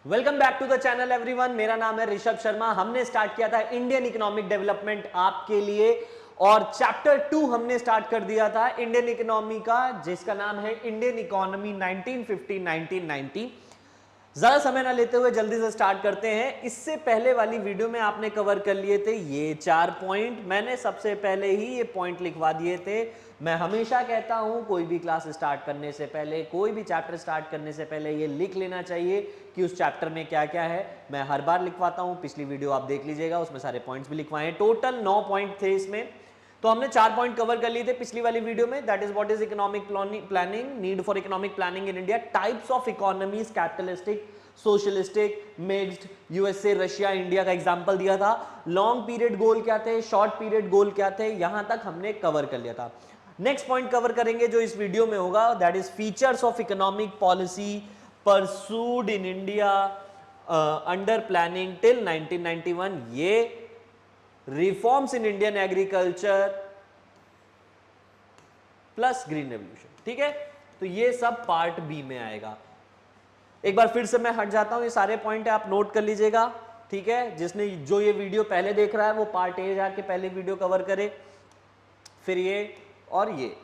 Welcome back to the channel everyone. मेरा नाम है ऋषभ शर्मा। हमने स्टार्ट किया था इंडियन इकोनॉमिक डेवलपमेंट आपके लिए और चैप्टर 2 हमने स्टार्ट कर दिया था इंडियन इकोनॉमी का, जिसका नाम है इंडियन इकोनॉमी 1950-1990। ज्यादा समय ना लेते हुए जल्दी से स्टार्ट करते हैं। इससे पहले वाली वीडियो में आपने कवर कर लिए थे ये 4 पॉइंट। मैंने सबसे पहले ही ये पॉइंट लिखवा दिए थे। मैं हमेशा कहता हूं कोई भी क्लास स्टार्ट करने से पहले, कोई भी चैप्टर स्टार्ट करने से पहले ये लिख लेना चाहिए कि उस चैप्टर में क्या क्या है। मैं हर बार लिखवाता हूं, पिछली वीडियो आप देख लीजिएगा, उसमें सारे पॉइंट्स भी लिखवाए। टोटल 9 पॉइंट थे इसमें, तो हमने 4 पॉइंट कवर कर लिए थे पिछली वाली वीडियो में। That is what is economic planning, need for economic planning in India, types of economies, capitalistic, socialistic, mixed, USA, Russia, India का एग्जांपल दिया था। लॉन्ग पीरियड गोल क्या थे, शॉर्ट पीरियड गोल क्या थे, यहां तक हमने कवर कर लिया था। नेक्स्ट पॉइंट कवर करेंगे जो इस वीडियो में होगा, that is features of economic policy pursued in India under planning till 1991। ये reforms in Indian agriculture plus green revolution. ठीक है, तो ये सब पार्ट बी में आएगा। एक बार फिर से मैं हट जाता हूं, ये सारे पॉइंट आप नोट कर लीजिएगा। ठीक है, जिसने जो ये वीडियो पहले देख रहा है वो पार्ट ए जाके पहले वीडियो कवर करे, फिर ये और ये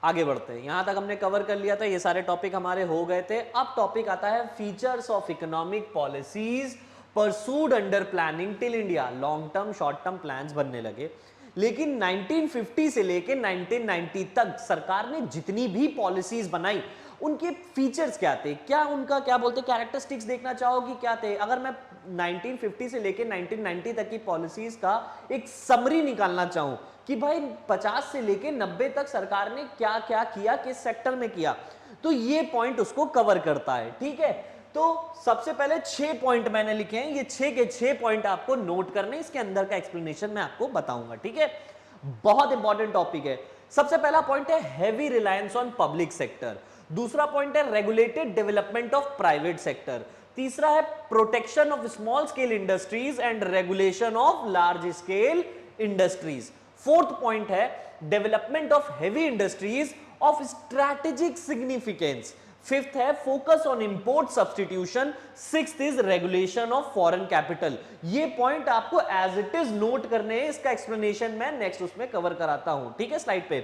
आगे बढ़ते हैं। यहां तक हमने कवर कर लिया था, ये सारे टॉपिक हमारे हो गए थे। अब टॉपिक आता है features of economic policies pursued under planning till India. Long term short term plans बनने लगे, लेकिन 1950 से लेके 1990 तक सरकार ने जितनी भी पॉलिसीज बनाई उनके फीचर्स क्या थे, क्या उनका क्या बोलते कैरेक्टरिस्टिक्स देखना चाहोगी क्या थे। अगर मैं 1950 से लेके 1990 तक की पॉलिसीज का एक समरी निकालना चाहूं कि भाई 50 से लेके 90 तक सरकार ने क्या क्या किया, किस सेक्टर में किया, तो ये पॉइंट उसको कवर करता है। ठीक है, तो सबसे पहले 6 पॉइंट मैंने लिखे हैं, ये 6 के 6 पॉइंट आपको नोट करने, इसके अंदर का एक्सप्लेनेशन मैं आपको बताऊंगा। ठीक है, बहुत इंपॉर्टेंट टॉपिक है। सबसे पहला पॉइंट है heavy reliance on public sector. दूसरा पॉइंट है regulated development of private sector. तीसरा है protection of small scale industries and regulation of large scale industries. Fourth point है development of heavy industries of strategic significance. Fifth है focus on import substitution. Sixth is regulation of foreign capital. ये point आपको as it is note करने हैं, इसका explanation मैं next उसमें cover कराता हूं। ठीक है, स्लाइड पे।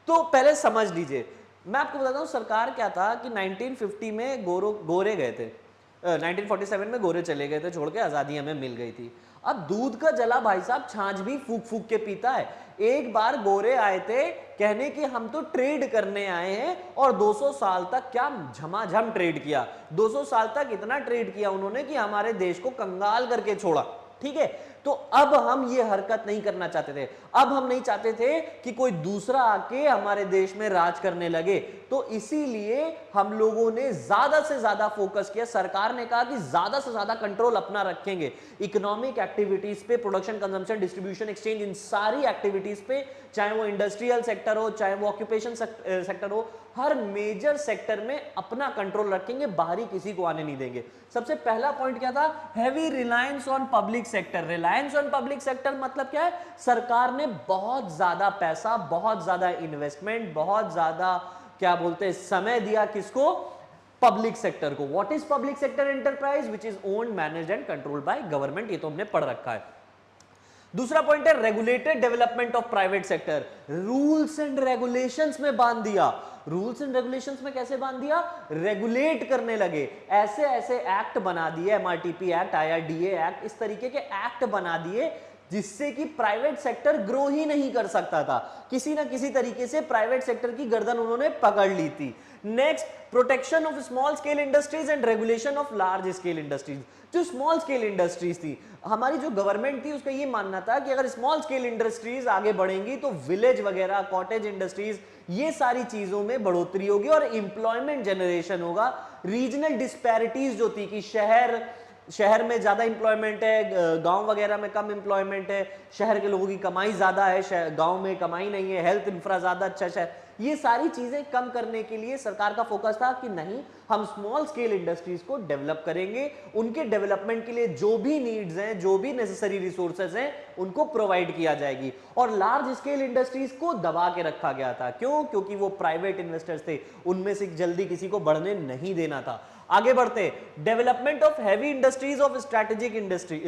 तो पहले समझ लीजिए, मैं आपको बताता हूं सरकार क्या था कि 1950 में गोरे गए थे, 1947 में गोरे चले गए थे छोड़ के, आजादी हमें मिल गई थी। अब दूध का जला भाई साहब छाछ भी फूक फूक के पीता है। एक बार गोरे आए थे कहने कि हम तो ट्रेड करने आए हैं, और 200 साल तक क्या झमाझम ट्रेड किया। 200 साल तक इतना ट्रेड किया उन्होंने कि हमारे देश को कंगाल करके छोड़ा। ठीक है, तो अब हम ये हरकत नहीं करना चाहते थे। अब हम नहीं चाहते थे कि कोई दूसरा आके हमारे देश में राज करने लगे, तो इसीलिए हम लोगों ने ज्यादा से ज्यादा फोकस किया। सरकार ने कहा कि ज्यादा से ज्यादा कंट्रोल अपना रखेंगे इकोनॉमिक एक्टिविटीज पे, प्रोडक्शन, कंजम्पशन, डिस्ट्रीब्यूशन, एक्सचेंज, इन सारी एक्टिविटीज पे, चाहे वो इंडस्ट्रियल सेक्टर हो, चाहे वो ऑक्यूपेशन सेक्टर हो, हर मेजर सेक्टर में अपना कंट्रोल रखेंगे, बाहरी किसी को आने नहीं देंगे। सबसे पहला पॉइंट क्या था, heavy reliance on public sector. Reliance on public sector मतलब क्या है, सरकार ने बहुत ज्यादा पैसा, बहुत ज्यादा इन्वेस्टमेंट, बहुत ज्यादा क्या बोलते हैं समय दिया किसको, पब्लिक सेक्टर को। What is public sector enterprise, which is owned, managed and controlled by government. ये तो हमने पढ़ रखा है। दूसरा पॉइंट है regulated development of private sector. Rules and regulations में बांध दिया। रूल्स एंड रेगुलेशंस में कैसे बांध दिया, रेगुलेट करने लगे, ऐसे ऐसे एक्ट बना दिए, एमआरटीपी एक्ट, आईआरडीए एक्ट, इस तरीके के एक्ट बना दिए जिससे कि प्राइवेट सेक्टर ग्रो ही नहीं कर सकता था। किसी ना किसी तरीके से प्राइवेट सेक्टर की गर्दन उन्होंने पकड़ ली थी। Next, protection of small scale industries and regulation of large scale industries. जो स्मॉल स्केल इंडस्ट्रीज थी, हमारी जो गवर्नमेंट थी उसका ये मानना था कि अगर स्मॉल स्केल इंडस्ट्रीज आगे बढ़ेंगी तो विलेज वगैरह, कॉटेज इंडस्ट्रीज, ये सारी चीजों में बढ़ोतरी होगी और इंप्लॉयमेंट जनरेशन होगा। रीजनल डिस्पैरिटीज जो थी कि शहर में ज्यादा इंप्लॉयमेंट है, गांव वगैरह में कम इंप्लॉयमेंट है, शहर के लोगों की कमाई ज्यादा है, गांव में कमाई नहीं है, हेल्थ इंफ्रा ज्यादा अच्छा है, ये सारी चीजें कम करने के लिए सरकार का फोकस था कि नहीं, हम स्मॉल स्केल इंडस्ट्रीज को डेवलप करेंगे, उनके डेवलपमेंट के लिए जो भी नीड्स हैं, जो भी नेसेसरी रिसोर्सेज हैं, उनको प्रोवाइड किया जाएगी। और लार्ज स्केल इंडस्ट्रीज को दबा के रखा गया था। क्यों? क्योंकि वो प्राइवेट इन्वेस्टर्स थे, उनमें से जल्दी किसी को बढ़ने नहीं देना था। आगे बढ़ते हैं, development of heavy industries of strategic industry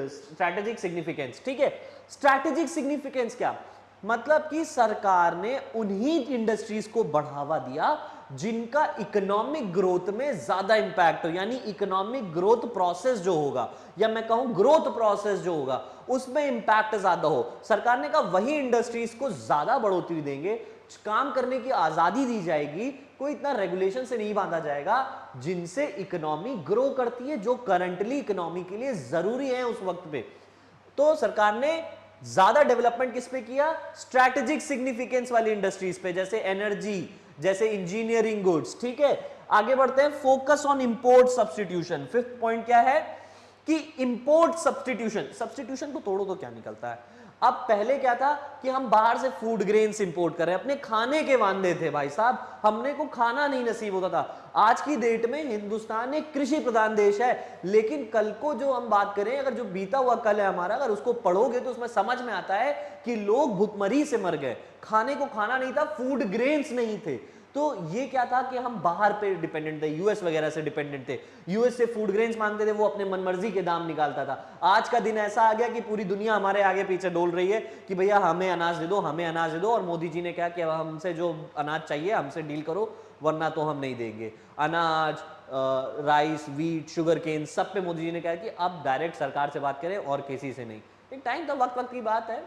strategic significance. ठीक है, स्ट्रैटेजिक सिग्निफिकेंस क्या मतलब कि सरकार ने उन्हीं इंडस्ट्रीज को बढ़ावा दिया जिनका इकोनॉमिक ग्रोथ में ज्यादा इंपैक्ट हो, यानी इकोनॉमिक ग्रोथ प्रोसेस जो होगा, या मैं कहूं ग्रोथ प्रोसेस जो होगा, उसमें इंपैक्ट ज्यादा हो। सरकार ने कहा वही इंडस्ट्रीज को ज्यादा बढ़ोतरी देंगे, काम करने की आजादी दी जाएगी, कोई इतना रेगुलेशन से नहीं बांधा जाएगा, जिनसे इकोनॉमी ग्रो करती है, जो करंटली इकोनॉमी के लिए जरूरी है उस वक्त पे। तो सरकार ने ज्यादा डेवलपमेंट किस पे किया? स्ट्रैटेजिक सिग्निफिकेंस वाली इंडस्ट्रीज पे, जैसे एनर्जी, जैसे इंजीनियरिंग गुड्स। ठीक है, आगे बढ़ते हैं, focus on import substitution. Fifth point क्या है कि इंपोर्ट सब्स्टिट्यूशन। सब्स्टिट्यूशन को तोड़ो तो क्या निकलता है? अब पहले क्या था कि हम बाहर से फूड ग्रेन्स इंपोर्ट कर रहे हैं, अपने खाने के वांदे थे भाई साहब, हमने को खाना नहीं नसीब होता था। आज की डेट में हिंदुस्तान एक कृषि प्रधान देश है, लेकिन कल को जो हम बात करें, अगर जो बीता हुआ कल है हमारा, अगर उसको पढ़ोगे तो उसमें समझ में आता है कि लोग भुखमरी से मर गए, खाने को खाना नहीं था, फूड ग्रेन्स नहीं थे। तो ये क्या था कि हम बाहर पे डिपेंडेंट थे, यूएस वगैरह से डिपेंडेंट थे, यूएस से फूड ग्रेन्स मांगते थे, वो अपने मनमर्जी के दाम निकालता था। आज का दिन ऐसा आ गया कि पूरी दुनिया हमारे आगे पीछे डोल रही है कि भैया हमें अनाज दे दो, हमें अनाज दे दो, और मोदी जी ने क्या कि हमसे जो अनाज चाहिए हमसे डील करो, वरना तो हम नहीं देंगे। अनाज, राइस, वीट, शुगर केन, सब पे मोदी जी ने कहा कि अब डायरेक्ट सरकार से बात करें और किसी से नहीं। एक टाइम तो वक्त की बात है,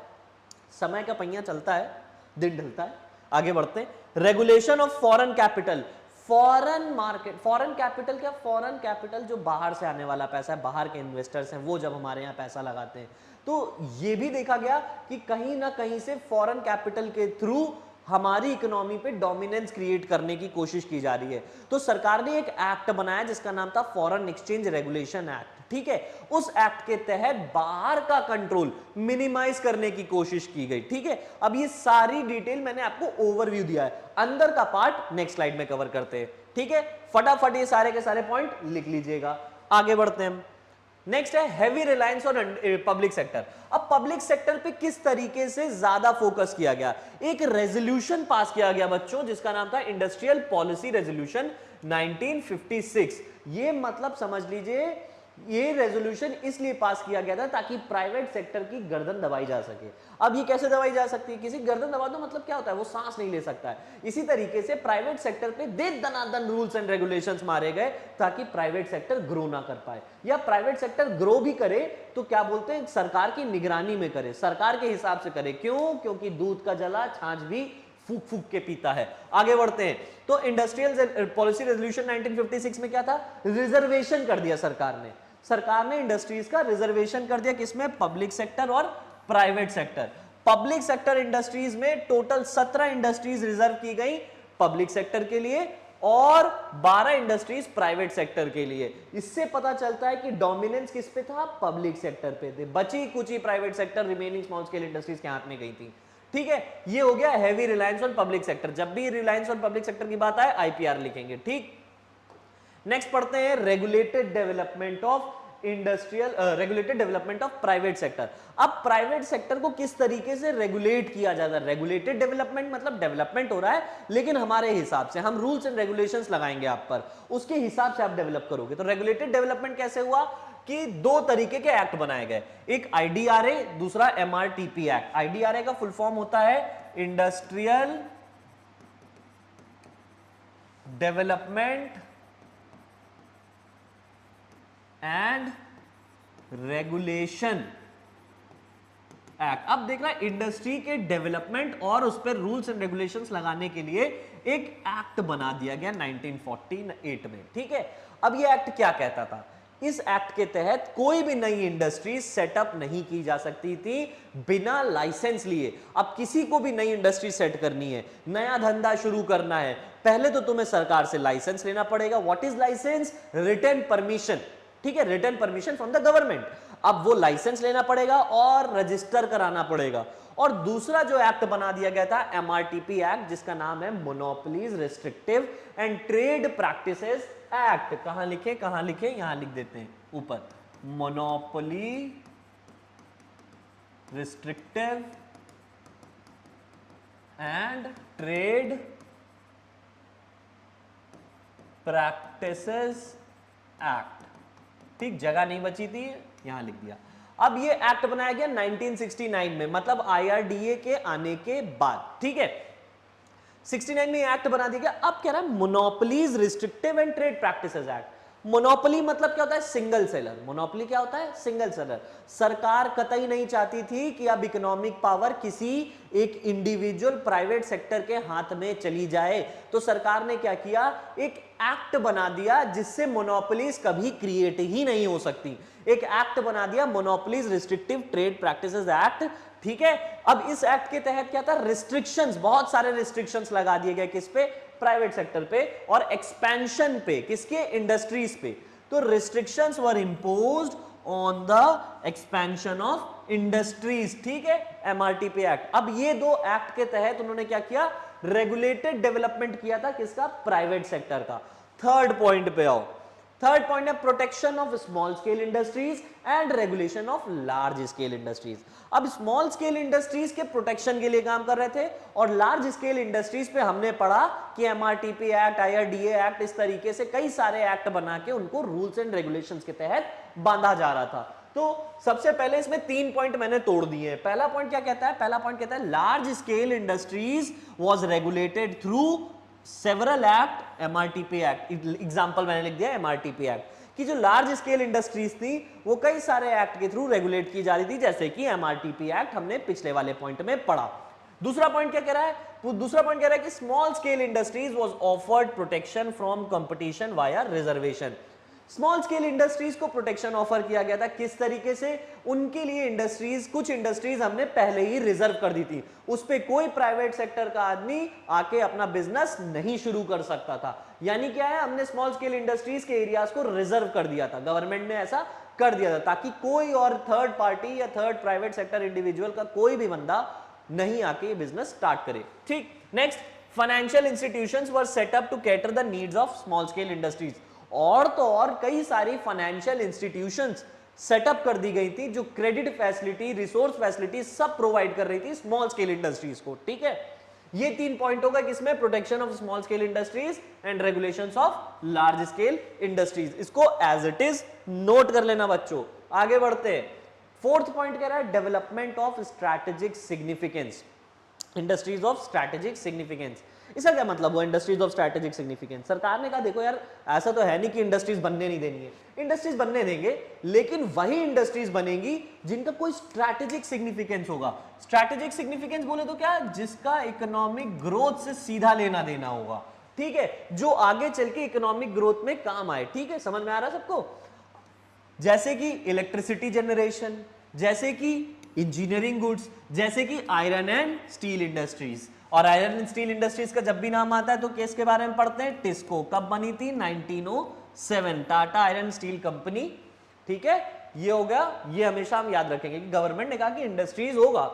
समय का पहिया चलता है, दिन ढलता है। आगे बढ़ते हैं, regulation of foreign capital. Foreign market, foreign capital क्या? फॉरेन कैपिटल जो बाहर से आने वाला पैसा है, बाहर के इन्वेस्टर्स हैं, वो जब हमारे यहाँ पैसा लगाते हैं, तो ये भी देखा गया कि कहीं ना कहीं से फॉरेन कैपिटल के थ्रू हमारी इकोनॉमी पे डोमिनेंस क्रिएट करने की कोशिश की जा रही है। तो सरकार ने एक एक्ट बनाया जिसका नाम था फॉरेन एक्सचेंज रेगुलेशन एक्ट। ठीक है, उस एक्ट के तहत बाहर का कंट्रोल मिनिमाइज करने की कोशिश की गई। ठीक है, अब ये सारी डिटेल मैंने आपको ओवरव्यू दिया है, अंदर का पार्ट नेक्स्ट स्लाइड में कवर करते हैं। ठीक है, फटाफट ये सारे के सारे पॉइंट लिख लीजिएगा। आगे बढ़ते हैं, नेक्स्ट है heavy reliance on public sector. अब पब्लिक सेक्टर पे किस तरीके से ज्यादा फोकस किया गया? एक रेजोल्यूशन पास किया गया बच्चों, जिसका नाम था इंडस्ट्रियल पॉलिसी रेजोल्यूशन 1956। ये मतलब समझ लीजिए, ये रेजोल्यूशन इसलिए पास किया गया था ताकि प्राइवेट सेक्टर की गर्दन दबाई जा सके। अब ये कैसे दबाई जा सकती है? किसी गर्दन दबा दो मतलब क्या होता है? वो सांस नहीं ले सकता है। इसी तरीके से प्राइवेट सेक्टर पे दे दनादन रूल्स एंड रेगुलेशंस मारे गए ताकि प्राइवेट सेक्टर ग्रो ना कर पाए, या प्राइवेट सेक्टर ग्रो भी करे तो क्या बोलते हैं, सरकार की निगरानी में करे, सरकार के हिसाब से करे। क्यों? क्योंकि दूध का जला छाछ भी फूक फूक के पीता है। आगे बढ़ते हैं, तो इंडस्ट्रियल पॉलिसी रेजोल्यूशन 1956 में क्या था? रिजर्वेशन कर दिया सरकार ने इंडस्ट्रीज का रिजर्वेशन कर दिया, किसमें? पब्लिक सेक्टर और private sector. Public sector industries में टोटल 17 इंडस्ट्रीज रिजर्व की गई पब्लिक सेक्टर के लिए और 12 इंडस्ट्रीज प्राइवेट सेक्टर के लिए। इससे पता चलता है कि डोमिनेंस किस पे था? पब्लिक सेक्टर पे थे, बची कुची private sector remaining small scale industries के हाथ में गई थी। ठीक है, ये हो गया heavy reliance on public sector. जब भी रिलायंस ऑन पब्लिक सेक्टर की बात आए आईपीआर लिखेंगे। ठीक, नेक्स्ट पढ़ते हैं regulated development of regulated development of private sector. अब प्राइवेट सेक्टर को किस तरीके से रेगुलेट किया जाता है? रेगुलेटेड डेवलपमेंट मतलब डेवलपमेंट हो रहा है लेकिन हमारे हिसाब से, हम रूल्स एंड रेगुलेशंस लगाएंगे आप पर, उसके हिसाब से आप डेवलप करोगे। तो रेगुलेटेड डेवलपमेंट कैसे हुआ कि दो तरीके के एक्ट बनाए गए, एक आईडीआरए, दूसरा एमआरटीपी एक्ट। आईडीआरए का फुल फॉर्म होता है industrial development and regulation act. अब देखना, इंडस्ट्री के डेवलपमेंट और उस पर रूल्स एंड रेगुलेशंस लगाने के लिए एक एक्ट बना दिया गया 1948 में। ठीक है, अब ये एक्ट क्या कहता था? इस एक्ट के तहत कोई भी नई इंडस्ट्री सेटअप नहीं की जा सकती थी बिना लाइसेंस लिए। अब किसी को भी नई इंडस्ट्री सेट करनी है, नया धंधा शुरू करना है, पहले तो तुम्हें सरकार से लाइसेंस लेना पड़ेगा। What is licence? Written permission. ठीक है, return permission from the government. अब वो लाइसेंस लेना पड़ेगा और रजिस्टर कराना पड़ेगा। और दूसरा जो एक्ट बना दिया गया था एमआरटीपी एक्ट, जिसका नाम है monopolies restrictive and trade practices act. कहां लिखे, कहां लिखे, यहां लिख देते हैं ऊपर, monopoly restrictive and trade practices act. ठीक, जगह नहीं बची थी, यहां लिख दिया। अब ये एक्ट बनाया गया 1969 में, मतलब आईआरडीए के आने के बाद। ठीक है, 69 में एक्ट बना दिया गया। अब कह रहा है monopolies restrictive and trade practices act. Monopoly मतलब क्या होता है, सिंगल सेलर। मोनोपोली क्या होता है, सिंगल सेलर। सरकार कतई नहीं चाहती थी कि अब इकोनॉमिक पावर किसी एक इंडिविजुअल प्राइवेट सेक्टर के हाथ में चली जाए, तो सरकार ने क्या किया, एक एक्ट बना दिया जिससे मोनोपोलीज कभी क्रिएट ही नहीं हो सकती। एक एक्ट बना दिया, monopolies restrictive trade practices act. ठीक है, अब इस एक्ट के तहत क्या था, रिस्ट्रिक्शंस, बहुत सारे रिस्ट्रिक्शंस लगा दिए गए, किस पे, प्राइवेट सेक्टर पे, और एक्सपेंशन पे, किसके, इंडस्ट्रीज पे। तो restrictions were imposed on the expansion of industries. ठीक है, एमआरटीपी एक्ट। अब ये दो एक्ट के तहत उन्होंने क्या किया, रेगुलेटेड डेवलपमेंट किया था, किसका, प्राइवेट सेक्टर का। थर्ड पॉइंट पे आओ। थर्ड पॉइंट है protection of small scale industries and regulation of large scale industries. अब स्मॉल स्केल इंडस्ट्रीज के प्रोटेक्शन के लिए काम कर रहे थे, और लार्ज स्केल इंडस्ट्रीज पे हमने पढ़ा कि एमआरटीपी एक्ट, आईआरडीए एक्ट, इस तरीके से कई सारे एक्ट बना के उनको रूल्स एंड रेगुलेशंस के तहत बांधा जा रहा था। तो सबसे पहले इसमें 3 पॉइंट मैंने तोड़ दिए हैं। पहला पॉइंट क्या कहता है, पहला पॉइंट कहता है large scale industries was regulated through several act, MRTP act. Example मैंने लिख दिया एमआरटीपी एक्ट, कि जो लार्ज स्केल इंडस्ट्रीज थी वो कई सारे एक्ट के थ्रू रेगुलेट की जा रही थी, जैसे कि एमआरटीपी एक्ट हमने पिछले वाले पॉइंट में पढ़ा। दूसरा पॉइंट क्या कह रहा है, दूसरा पॉइंट कह रहा है कि small scale industries was offered protection from competition via reservation. Small scale industries को प्रोटेक्शन ऑफर किया गया था, किस तरीके से, उनके लिए इंडस्ट्रीज, कुछ इंडस्ट्रीज हमने पहले ही रिजर्व कर दी थी, उस पे कोई प्राइवेट सेक्टर का आदमी आके अपना बिजनेस नहीं शुरू कर सकता था। यानी क्या है, हमने स्मॉल स्केल इंडस्ट्रीज के एरियाज को रिजर्व कर दिया था, गवर्नमेंट ने ऐसा कर दिया था, ताकि कोई और थर्ड पार्टी या थर्ड प्राइवेट सेक्टर इंडिविजुअल का कोई भी बंदा नहीं आके बिजनेस स्टार्ट करे। ठीक, next, financial institutions were set up to cater the needs of small scale industries. और तो और कई सारी फाइनेंशियल इंस्टीट्यूशंस सेटअप कर दी गई थी, जो क्रेडिट फैसिलिटी, रिसोर्स फैसिलिटी सब प्रोवाइड कर रही थी स्मॉल स्केल इंडस्ट्रीज को। ठीक है, ये 3 पॉइंट होगा किसमें, protection of small scale industries and regulations of large scale industries. इसको एज इट इज नोट कर लेना बच्चों। आगे बढ़ते हैं, फोर्थ पॉइंट कह रहा है development of strategic significance, industries of strategic significance. इसका क्या मतलब हुआ, इंडस्ट्रीज ऑफ स्ट्रैटेजिक सिग्निफिकेंस। सरकार ने कहा देखो यार, ऐसा तो है नहीं कि इंडस्ट्रीज बनने नहीं देनी है, इंडस्ट्रीज बनने देंगे, लेकिन वही इंडस्ट्रीज बनेगी जिनका कोई स्ट्रैटेजिक सिग्निफिकेंस होगा। स्ट्रैटेजिक सिग्निफिकेंस बोले तो क्या, जिसका इकोनॉमिक ग्रोथ से सीधा लेना देना होगा। ठीक है, जो आगे चल के इकोनॉमिक ग्रोथ में काम आए। ठीक है, समझ में आ रहा है सबको। जैसे कि इलेक्ट्रिसिटी जनरेशन, जैसे कि इंजीनियरिंग गुड्स, जैसे कि आयरन एंड स्टील इंडस्ट्रीज। और आयरन एंड स्टील इंडस्ट्रीज का जब भी नाम आता है तो केस के बारे में पढ़ते हैं, टिस्को कब बनी थी, 1907, टाटा आयरन स्टील कंपनी। ठीक है, ये हो गया, ये हमेशा हम याद रखेंगे कि गवर्नमेंट ने कहा कि इंडस्ट्रीज होगा,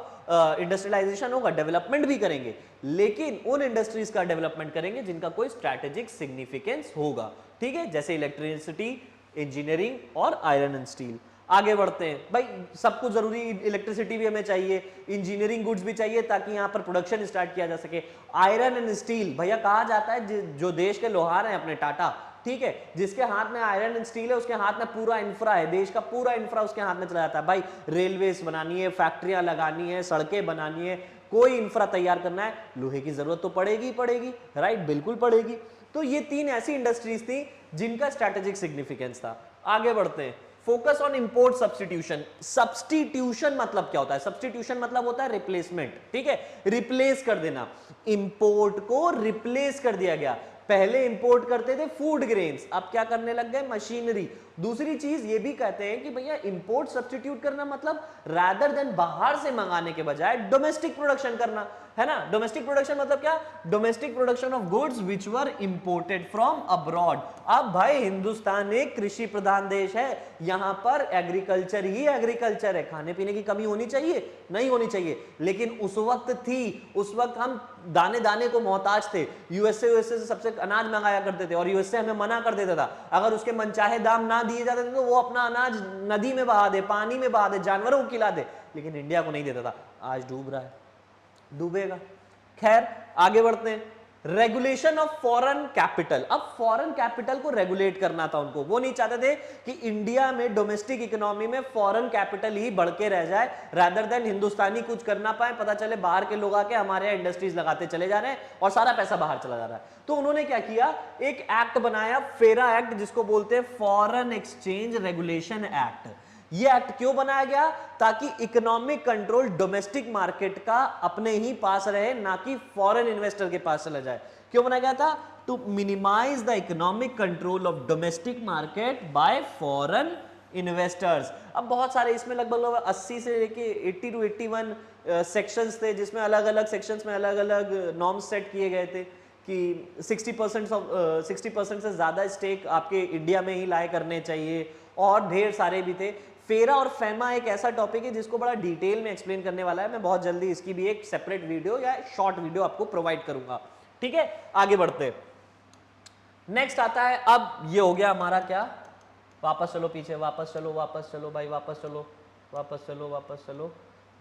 इंडस्ट्रियलाइजेशन होगा, डेवलपमेंट भी करेंगे, लेकिन उन इंडस्ट्रीज का डेवलपमेंट करेंगे जिनका कोई स्ट्रैटेजिक सिग्निफिकेंस होगा। ठीक है, जैसे इलेक्ट्रिसिटी, इंजीनियरिंग और आयरन एंड स्टील। आगे बढ़ते हैं भाई, सब कुछ जरूरी, इलेक्ट्रिसिटी भी हमें चाहिए, इंजीनियरिंग गुड्स भी चाहिए ताकि यहां पर प्रोडक्शन स्टार्ट किया जा सके। आयरन एंड स्टील, भैया कहा जाता है जो देश के लोहार हैं अपने टाटा, ठीक है, जिसके हाथ में आयरन एंड स्टील है उसके हाथ में पूरा इंफ्रा है, देश का पूरा इंफ्रा उसके हाथ में चला जाता है। भाई रेलवेज बनानी है, फैक्ट्रियां लगानी है, सड़कें बनानी है, कोई इंफ्रा तैयार करना है, लोहे की जरूरत तो पड़ेगी पड़ेगी, राइट, बिल्कुल पड़ेगी। तो ये 3 ऐसी इंडस्ट्रीज थी जिनका स्ट्रैटेजिक सिग्निफिकेंस था। आगे बढ़ते हैं, focus on import substitution. Substitution मतलब क्या होता है, सब्स्टिट्यूशन मतलब होता है रिप्लेसमेंट। ठीक है, रिप्लेस कर देना, इंपोर्ट को रिप्लेस कर दिया गया। पहले इंपोर्ट करते थे फूड ग्रेन्स, अब क्या करने लग गए, मशीनरी। दूसरी चीज ये भी कहते हैं कि भैया इंपोर्ट सब्स्टिट्यूट करना मतलब रादर देन बाहर से मंगाने के बजाय डोमेस्टिक प्रोडक्शन करना, है ना। डोमेस्टिक प्रोडक्शन मतलब क्या, domestic production of goods which were imported from abroad. अब भाई हिंदुस्तान एक कृषि प्रधान देश है, यहां पर एग्रीकल्चर ही एग्रीकल्चर है, खाने पीने की कमी होनी चाहिए, नहीं होनी चाहिए, लेकिन उस वक्त थी, उस वक्त हम दाने दाने को मोहताज थे। यूएसए से सबसे अनाज मंगाया करते थे और यूएसए हमें मना कर देता था, अगर उसके मनचाहे दाम ना दिए जाते थे तो वो अपना अनाज नदी में बहा दे, पानी में बहा दे, जानवरों को खिला दे, लेकिन इंडिया को नहीं देता था। आज डूब रहा है, डूबेगा। खैर आगे बढ़ते हैं। रेगुलेशन ऑफ फॉरेन कैपिटल, अब फॉरेन कैपिटल को रेगुलेट करना था उनको, वो नहीं चाहते थे कि इंडिया में डोमेस्टिक इकोनॉमी में फॉरेन कैपिटल ही बढ़ के रह जाए, रादर देन हिंदुस्तानी कुछ कर ना पाए, पता चले बाहर के लोग आके हमारे यहाँ इंडस्ट्रीज लगाते चले जा रहे हैं और सारा पैसा बाहर चला जा रहा है। तो उन्होंने क्या किया, एक एक्ट बनाया, फेरा एक्ट, जिसको बोलते हैं फॉरेन एक्सचेंज रेगुलेशन एक्ट। ये एक्ट क्यों बनाया गया, ताकि इकोनॉमिक कंट्रोल डोमेस्टिक मार्केट का अपने ही पास रहे, ना कि फॉरेन इन्वेस्टर के पास चला जाए। क्यों बनाया गया था, to minimise the economic control of domestic market by foreign investors. अब बहुत सारे इसमें लगभग 80 से लेके 80 टू 81 सेक्शंस थे, जिसमें अलग अलग सेक्शंस में अलग अलग नॉर्म्स सेट किए गए थे कि 60% से ज्यादा स्टेक आपके इंडिया में ही लाए करने चाहिए, और ढेर सारे भी थे। फेरा और फैमा एक ऐसा टॉपिक है जिसको बड़ा डिटेल में एक्सप्लेन करने वाला है, मैं बहुत जल्दी इसकी भी एक सेपरेट वीडियो या शॉर्ट वीडियो आपको प्रोवाइड करूंगा, ठीक है। आगे बढ़ते, नेक्स्ट आता है, अब ये हो गया हमारा क्या, वापस चलो पीछे, वापस चलो, वापस चलो भाई, वापस चलो, वापस चलो, वापस चलो,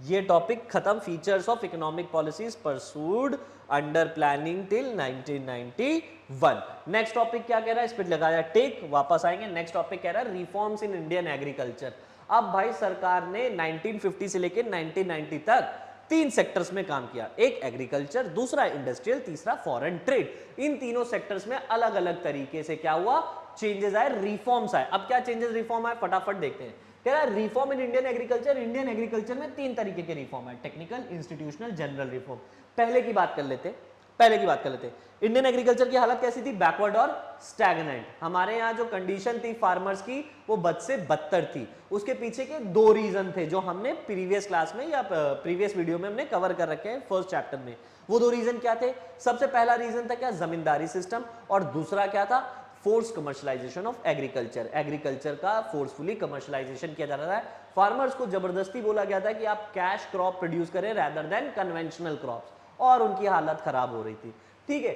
ये टॉपिक खत्म। Features of economic policies pursued under planning till 1991। Next topic क्या कह रहा है, इस पर लगाया टिक, वापस आएंगे। नेक्स्ट टॉपिक कह रहा है रिफॉर्म्स इन इंडियन एग्रीकल्चर। अब भाई सरकार ने 1950 से लेकर 1990 तक 3 सेक्टर्स में काम किया, एक एग्रीकल्चर, दूसरा इंडस्ट्रियल, तीसरा फॉरेन ट्रेड। इन तीनों सेक्टर्स में अलग अलग तरीके से क्या हुआ, चेंजेस आए, रिफॉर्म्स आए। अब क्या चेंजेस रिफॉर्म आए, फटाफट देखते हैं। कह रहा है reform in Indian agriculture, Indian agriculture में 3 तरीके के रिफॉर्म है, टेक्निकल, इंस्टीट्यूशनल, जनरल रिफॉर्म। पहले की बात कर लेते, इंडियन एग्रीकल्चर की हालत कैसी थी, बैकवर्ड और स्टैग्नेंट। हमारे यहाँ जो कंडीशन थी फार्मर्स की वो बद से बदतर थी। उसके पीछे के 2 रीजन थे जो हमने प्रीवियस क्लास में या प्रीवियस वीडियो में हमने कवर कर रखे हैं फर्स्ट चैप्टर में। वो 2 रीजन क्या थे, सबसे पहला रीजन था क्या, जमींदारी सिस्टम, और दूसरा क्या था, force commercialisation of agriculture. Agriculture का फोर्सफुली कमर्शलाइजेशन किया जा रहा है। फार्मर्स को जबरदस्ती बोला गया था कि आप कैश क्रॉप प्रोड्यूस करें रादर देन कन्वेंशनल क्रॉप्स, और उनकी हालत खराब हो रही थी, ठीक है।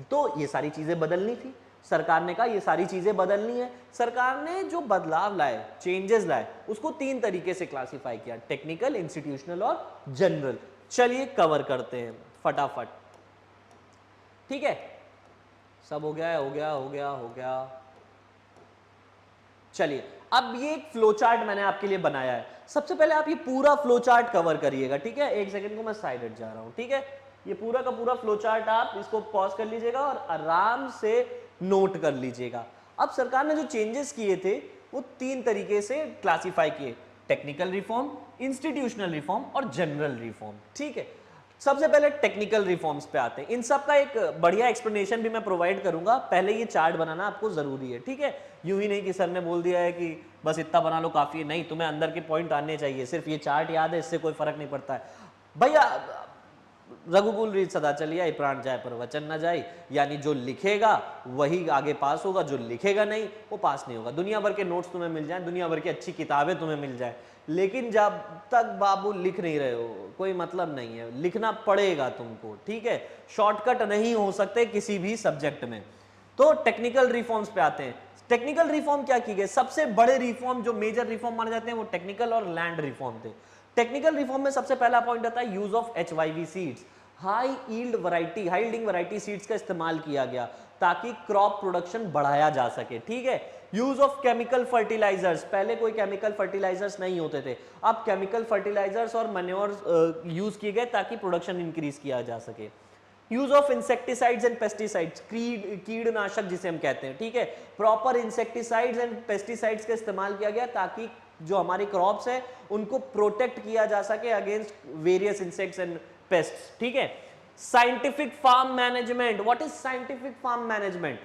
तो ये सारी चीजें बदलनी थी, सरकार ने कहा ये सारी चीजें बदलनी है। सरकार ने जो बदलाव लाए, चेंजेस लाए, उसको 3 तरीके से क्लासिफाई किया, टेक्निकल, इंस्टीट्यूशनल और जनरल। चलिए कवर करते हैं फटाफट, ठीक है। सब हो गया, हो गया, हो गया, हो गया। चलिए अब ये एक फ्लो चार्ट मैंने आपके लिए बनाया है। सबसे पहले आप ये पूरा फ्लो चार्ट कवर करिएगा, ठीक है। एक सेकंड को मैं साइड हट जा रहा हूं, ठीक है। ये पूरा का पूरा फ्लो चार्ट आप इसको पॉज कर लीजिएगा और आराम से नोट कर लीजिएगा। अब सरकार ने जो चेंजेस किए थे वो 3 तरीके से क्लासिफाई किए, टेक्निकल रिफॉर्म, इंस्टीट्यूशनल रिफॉर्म और जनरल रिफॉर्म, ठीक है। सबसे पहले टेक्निकल रिफॉर्म्स पे आते हैं। इन सब का एक बढ़िया एक्सप्लेनेशन भी मैं प्रोवाइड करूंगा, पहले ये चार्ट बनाना आपको जरूरी है, ठीक है। यूं ही नहीं कि सर ने बोल दिया है कि बस इतना बना लो काफी है, नहीं, तुम्हें अंदर के पॉइंट आने चाहिए। सिर्फ ये चार्ट याद है इससे कोई फर्क नहीं पड़ता है भैया। रघुकुल रीत सदा चलिए, प्राण जाए पर वचन न जाए, यानी जो लिखेगा वही आगे पास होगा, जो लिखेगा नहीं वो पास नहीं होगा। दुनिया भर के नोट्स तुम्हें मिल जाए, दुनिया भर की अच्छी किताबें तुम्हें मिल जाए, लेकिन जब तक बाबू लिख नहीं रहे हो कोई मतलब नहीं है, लिखना पड़ेगा तुमको, ठीक है। शॉर्टकट नहीं हो सकते किसी भी सब्जेक्ट में। तो टेक्निकल रिफॉर्म्स पे आते हैं। टेक्निकल रिफॉर्म क्या की गई, सबसे बड़े रिफॉर्म जो मेजर रिफॉर्म माने जाते हैं वो टेक्निकल और लैंड रिफॉर्म थे। टेक्निकल रिफॉर्म में सबसे पहला पॉइंट आता है use of HYV seeds, high yield variety, high yielding variety seeds का इस्तेमाल किया गया ताकि क्रॉप प्रोडक्शन बढ़ाया जा सके, ठीक है। यूज ऑफ केमिकल फर्टिलाइजर्स, पहले कोई केमिकल फर्टिलाइजर्स नहीं होते थे, अब केमिकल फर्टिलाइजर्स और मैन्योर यूज किए गए ताकि प्रोडक्शन इंक्रीज किया जा सके। Use of insecticides and pesticides, कीड़नाशक जिसे हम कहते हैं, ठीक है। प्रॉपर इंसेक्टिसाइड्स एंड पेस्टिसाइड्स का इस्तेमाल किया गया ताकि जो हमारी क्रॉप्स है उनको प्रोटेक्ट किया जा सके against various insects and pests, ठीक है। Scientific farm management. What is scientific farm management?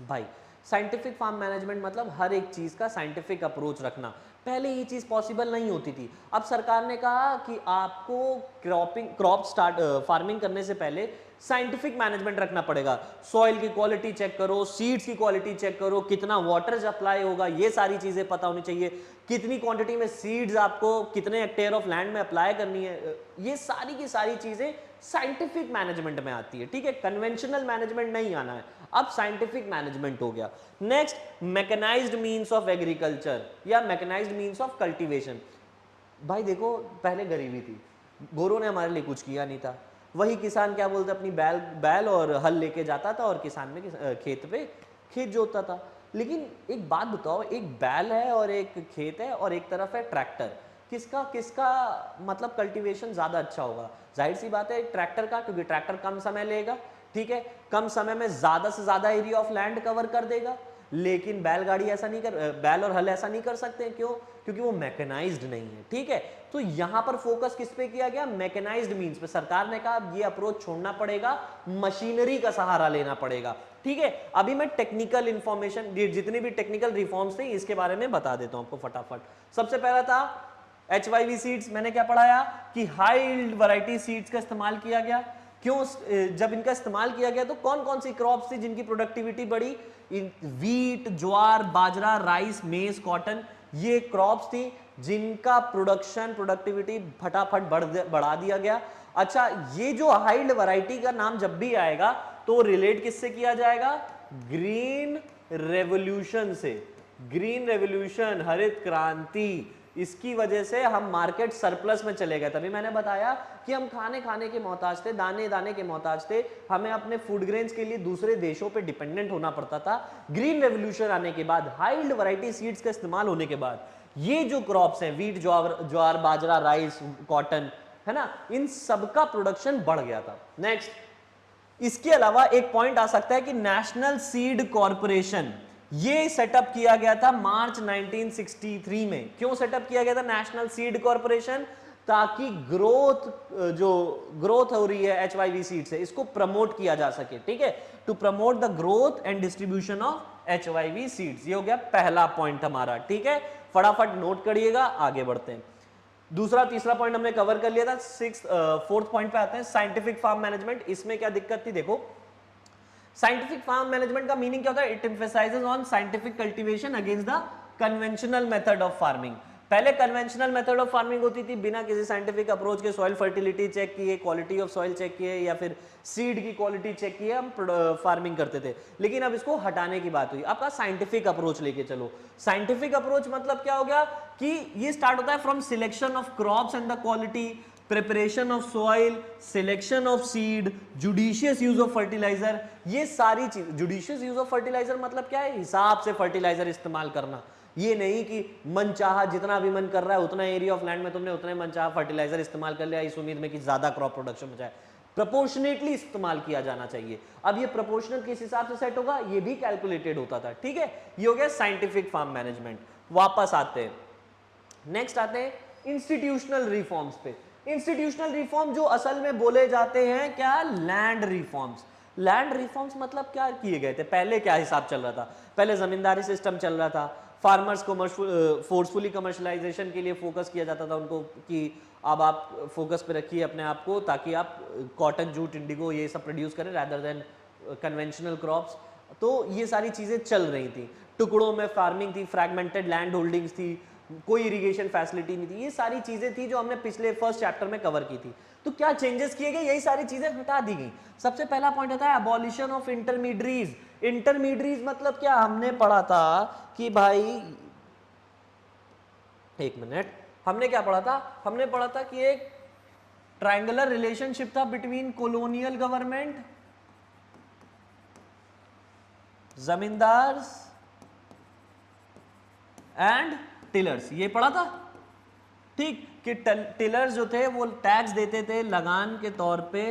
भाई साइंटिफिक फार्म मैनेजमेंट मतलब हर एक चीज का साइंटिफिक अप्रोच रखना। पहले ये चीज पॉसिबल नहीं होती थी। अब सरकार ने कहा कि आपको क्रॉप स्टार्ट फार्मिंग करने से पहले साइंटिफिक मैनेजमेंट रखना पड़ेगा। सॉइल की क्वालिटी चेक करो, सीड्स की क्वालिटी चेक करो, कितना वाटर अप्लाई होगा, ये सारी चीजें पता होनी चाहिए। कितनी क्वांटिटी में सीड्स आपको कितने हेक्टेयर ऑफ लैंड में अप्लाई करनी है, ये सारी की सारी चीजें साइंटिफिक मैनेजमेंट में आती है। ठीक है, कन्वेंशनल मैनेजमेंट नहीं आना है, अब साइंटिफिक मैनेजमेंट हो गया। Next, mechanised means of agriculture या मैकेनाइज्ड मींस ऑफ कल्टीवेशन। भाई देखो, पहले गरीबी थी, गोरों ने हमारे लिए कुछ किया नहीं था। वही किसान क्या बोलते, अपनी बैल और हल लेके जाता था और किसान में खेत पे खेत जोतता था। लेकिन एक बात बताओ, एक बैल है और एक खेत है और एक तरफ है ट्रैक्टर, किसका किसका मतलब कल्टीवेशन ज्यादा अच्छा होगा? जाहिर सी बात है ट्रैक्टर का, क्योंकि ट्रैक्टर कम समय लेगा। ठीक है, कम समय में ज्यादा से ज्यादा एरिया ऑफ लैंड कवर कर देगा। लेकिन बैलगाड़ी ऐसा नहीं बैल और हल ऐसा नहीं कर सकते। क्यों? क्योंकि वो मैकेनाइज्ड नहीं है। ठीक है, तो यहां पर फोकस किस पे किया गया? मैकेनाइज्ड मींस पे। सरकार ने कहा ये अप्रोच छोड़ना पड़ेगा, मशीनरी का सहारा लेना पड़ेगा। ठीक है, अभी मैं टेक्निकल इंफॉर्मेशन, जितनी भी टेक्निकल रिफॉर्म्स थे इसके बारे में बता देता हूं आपको फटाफट। सबसे पहला था HYV सीड्स। मैंने क्या पढ़ाया कि हाई यील्ड वैरायटी सीड्स का इस्तेमाल किया गया। क्यों? जब इनका इस्तेमाल किया गया तो कौन कौन सी क्रॉप्स थी जिनकी प्रोडक्टिविटी बढ़ी? वीट, ज्वार, बाजरा, राइस, मेज, कॉटन, ये क्रॉप्स थी जिनका प्रोडक्टिविटी फटाफट बढ़ा दिया गया। अच्छा, ये जो हाई यील्ड वैरायटी का नाम जब भी आएगा तो रिलेट किससे किया जाएगा? ग्रीन रेवोल्यूशन से। ग्रीन रेवोल्यूशन, हरित क्रांति, इसकी वजह से हम मार्केट सरप्लस में चले गए। तभी मैंने बताया कि हम खाने के मोहताज थे, दाने दाने के मोहताज थे, हमें अपने फूड ग्रेन्स के लिए दूसरे देशों पे डिपेंडेंट होना पड़ता था। ग्रीन रेवोल्यूशन आने के बाद, हाई यील्ड वैरायटी सीड्स का इस्तेमाल होने के बाद, ये जो क्रॉप्स हैं, वीट, ज्वार, बाजरा, राइस, कॉटन, है ना, इन सबका प्रोडक्शन बढ़ गया था। नेक्स्ट, इसके अलावा एक पॉइंट आ सकता है कि नेशनल सीड कॉर्पोरेशन, ये सेटअप किया गया था मार्च 1963 में। क्यों सेटअप किया गया था नेशनल सीड कॉर्पोरेशन? ताकि जो ग्रोथ हो रही है HYV सीड से, इसको प्रमोट किया जा सके। ठीक है, to promote the growth and distribution of HYV seeds. ये हो गया पहला पॉइंट हमारा। ठीक है, फटाफट नोट करिएगा, आगे बढ़ते हैं। दूसरा तीसरा पॉइंट हमने कवर कर लिया था। फोर्थ पॉइंट पे आते हैं, साइंटिफिक फार्म मैनेजमेंट। इसमें क्या दिक्कत थी? देखो, साइंटिफिक फार्म मैनेजमेंट का मीनिंग क्या होता है? It emphasises on scientific cultivation against the conventional method of farming. पहले कन्वेंशनल मेथड ऑफ फार्मिंग होती थी, बिना किसी साइंटिफिक अप्रोच के सॉइल फर्टिलिटी चेक किए, क्वालिटी ऑफ सॉइल चेक किए, या फिर सीड की क्वालिटी चेक किए, हम फार्मिंग करते थे। लेकिन अब इसको हटाने की बात हुई, आपका साइंटिफिक अप्रोच लेके चलो। साइंटिफिक अप्रोच मतलब क्या हो गया कि ये स्टार्ट होता है from selection of crops and the quality, preparation of soil, selection of seed, judicious use of fertiliser. ये सारी चीज, जुडिशियस यूज ऑफ फर्टिलाइजर मतलब क्या है? हिसाब से फर्टिलाइजर इस्तेमाल करना। ये नहीं कि मनचाहा जितना भी मन कर रहा है उतना एरिया ऑफ लैंड में तुमने उतने मनचाहा फर्टिलाइजर इस्तेमाल कर लिया इस उम्मीद में कि ज्यादा क्रॉप प्रोडक्शन हो जाए। प्रोपोर्शनेटली इस्तेमाल किया जाना चाहिए। अब ये प्रोपोर्शनल किस हिसाब से सेट होगा, ये भी कैलकुलेटेड होता था। ठीक है, ये हो गया साइंटिफिक फार्म मैनेजमेंट। वापस आते हैं, नेक्स्ट आते हैं इंस्टीट्यूशनल रिफॉर्म्स पे। इंस्टीट्यूशनल रिफॉर्म जो असल में बोले जाते हैं क्या? Land reforms. लैंड रिफॉर्म्स मतलब क्या किए गए थे? पहले क्या हिसाब चल रहा था? पहले जमींदारी सिस्टम चल रहा था, फार्मर्स को फोर्सफुली कमर्शलाइजेशन के लिए फोकस किया जाता था उनको कि अब आप फोकस पे रखिए अपने आप को ताकि आप कॉटन, जूट, इंडिगो ये सब प्रोड्यूस करें रादर देन कन्वेंशनल क्रॉप्स। तो ये सारी चीजें चल रही थी। टुकड़ों में फार्मिंग थी, फ्रैगमेंटेड लैंड होल्डिंग्स थी, कोई इरिगेशन फैसिलिटी नहीं थी। ये सारी चीजें थी जो हमने पिछले फर्स्ट चैप्टर में कवर की थी। तो क्या चेंजेस किए गए? यही सारी चीजें हटा दी गई। सबसे पहला पॉइंट होता है अबॉलिशन ऑफ इंटरमीडिएरीज। इंटरमीडिएरीज मतलब क्या? हमने पढ़ा था कि भाई, एक मिनट, हमने क्या पढ़ा था? हमने पढ़ा था कि एक ट्रायंगुलर रिलेशनशिप था बिटवीन कॉलोनियल गवर्नमेंट, जमींदार एंड टिलर्स। ये पढ़ा था, ठीक, कि टिलर्स जो थे वो टैक्स देते थे लगान के तौर पे